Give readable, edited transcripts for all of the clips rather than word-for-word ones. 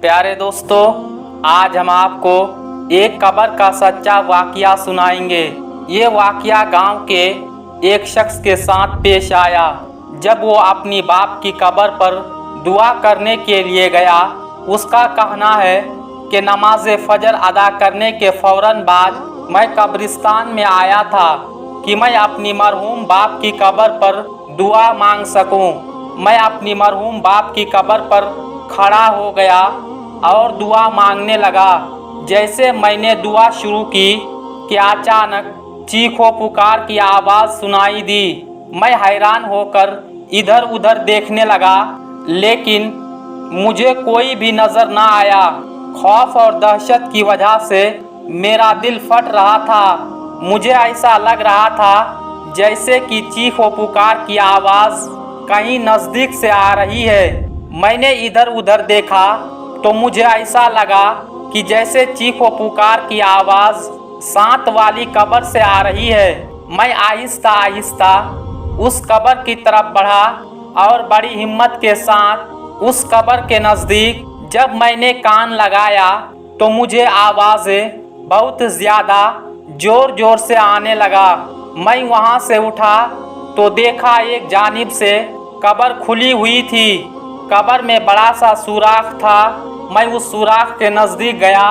प्यारे दोस्तों, आज हम आपको एक कब्र का सच्चा वाकया सुनाएंगे। ये वाकया गांव के एक शख्स के साथ पेश आया। जब वो अपनी बाप की कब्र पर दुआ करने के लिए गया, उसका कहना है कि नमाज फजर अदा करने के फौरन बाद मैं कब्रिस्तान में आया था कि मैं अपनी मरहूम बाप की कब्र पर दुआ मांग सकूं। मैं अपनी मरहूम बाप की कब्र पर खड़ा हो गया और दुआ मांगने लगा। जैसे मैंने दुआ शुरू की कि अचानक चीखो पुकार की आवाज़ सुनाई दी। मैं हैरान होकर इधर उधर देखने लगा, लेकिन मुझे कोई भी नज़र न आया। खौफ और दहशत की वजह से मेरा दिल फट रहा था। मुझे ऐसा लग रहा था जैसे कि चीखो पुकार की आवाज़ कहीं नज़दीक से आ रही है। मैंने इधर उधर देखा तो मुझे ऐसा लगा कि जैसे चीखो पुकार की आवाज़ साथ वाली कब्र से आ रही है। मैं आहिस्ता आहिस्ता उस कब्र की तरफ बढ़ा और बड़ी हिम्मत के साथ उस कब्र के नज़दीक जब मैंने कान लगाया तो मुझे आवाज़ें बहुत ज़्यादा ज़ोर ज़ोर से आने लगा। मैं वहाँ से उठा तो देखा एक जानिब से कब्र खुली हुई थी। कब्र में बड़ा सा सुराख था। मैं उस सुराख के नज़दीक गया,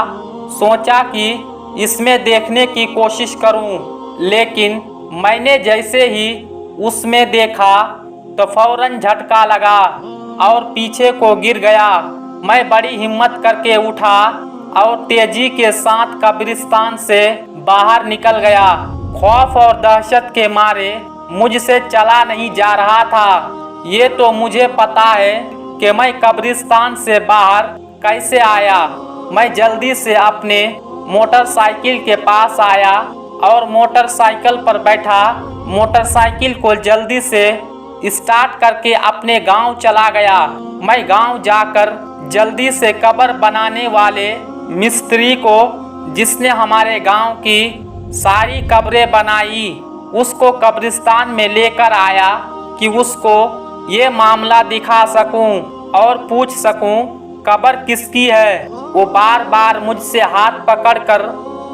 सोचा कि इसमें देखने की कोशिश करूं, लेकिन मैंने जैसे ही उसमें देखा तो फौरन झटका लगा और पीछे को गिर गया। मैं बड़ी हिम्मत करके उठा और तेजी के साथ कब्रिस्तान से बाहर निकल गया। खौफ और दहशत के मारे मुझसे चला नहीं जा रहा था। ये तो मुझे पता है कि मैं कब्रिस्तान से बाहर कैसे आया। मैं जल्दी से अपने मोटरसाइकिल के पास आया और मोटरसाइकिल पर बैठा। मोटरसाइकिल को जल्दी से स्टार्ट करके अपने गांव चला गया। मैं गांव जाकर जल्दी से कब्र बनाने वाले मिस्त्री को, जिसने हमारे गांव की सारी कब्रें बनाई, उसको कब्रिस्तान में लेकर आया कि उसको ये मामला दिखा सकूं और पूछ सकूं कब्र किसकी है। वो बार बार मुझसे हाथ पकड़कर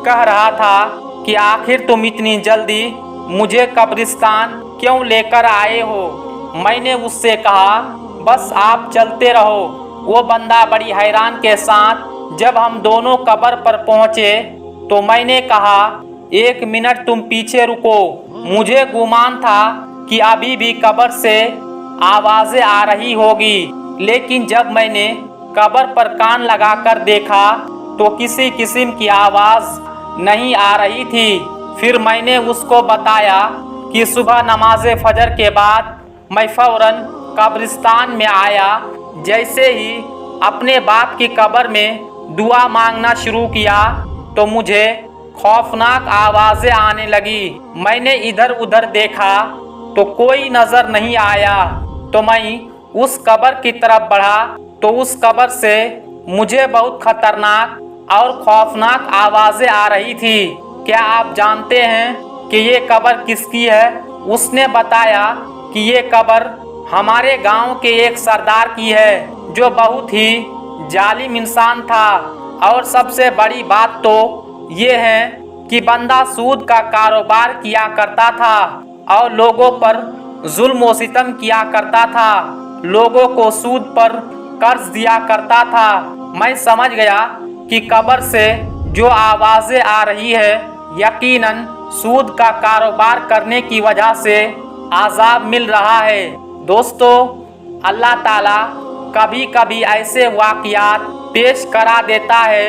कह रहा था कि आखिर तुम इतनी जल्दी मुझे कब्रिस्तान क्यों लेकर आए हो। मैंने उससे कहा बस आप चलते रहो। वो बंदा बड़ी हैरान के साथ जब हम दोनों कब्र पर पहुँचे तो मैंने कहा एक मिनट तुम पीछे रुको। मुझे गुमान था कि अभी भी कब्र से आवाज़ें आ रही होगी, लेकिन जब मैंने कब्र पर कान लगाकर देखा तो किसी किस्म की आवाज़ नहीं आ रही थी। फिर मैंने उसको बताया कि सुबह नमाज फजर के बाद मैं फौरन कब्रिस्तान में आया। जैसे ही अपने बाप की कब्र में दुआ मांगना शुरू किया तो मुझे खौफनाक आवाज़ें आने लगी। मैंने इधर उधर देखा तो कोई नज़र नहीं आया। तो मैं उस कब्र की तरफ बढ़ा तो उस कब्र से मुझे बहुत खतरनाक और खौफनाक आवाज़ें आ रही थी। क्या आप जानते हैं कि ये कब्र किसकी है? उसने बताया कि ये कब्र हमारे गांव के एक सरदार की है, जो बहुत ही जालिम इंसान था। और सबसे बड़ी बात तो ये है कि बंदा सूद का कारोबार किया करता था और लोगों पर जुल्म व सितम किया करता था। लोगों को सूद पर कर्ज दिया करता था। मैं समझ गया कि कब्र से जो आवाज़ें आ रही है यकीनन सूद का कारोबार करने की वजह से आज़ाब मिल रहा है। दोस्तों, अल्लाह ताला कभी कभी ऐसे वाक़यात पेश करा देता है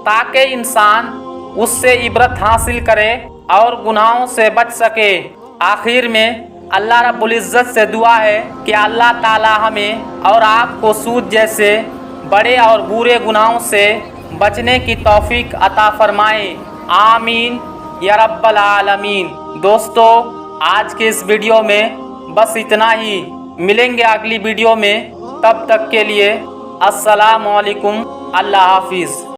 ताकि इंसान उससे इबरत हासिल करे और गुनाहों से बच सके। आखिर में अल्लाह रब्बुल इज़्ज़त से दुआ है कि अल्लाह ताला हमें और आपको सूद जैसे बड़े और बुरे गुनाहों से बचने की तौफीक अता फरमाए। आमीन या रब्बल आलमीन। दोस्तों, आज के इस वीडियो में बस इतना ही। मिलेंगे अगली वीडियो में, तब तक के लिए अस्सलाम वालेकुम। अल्लाह हाफिज़।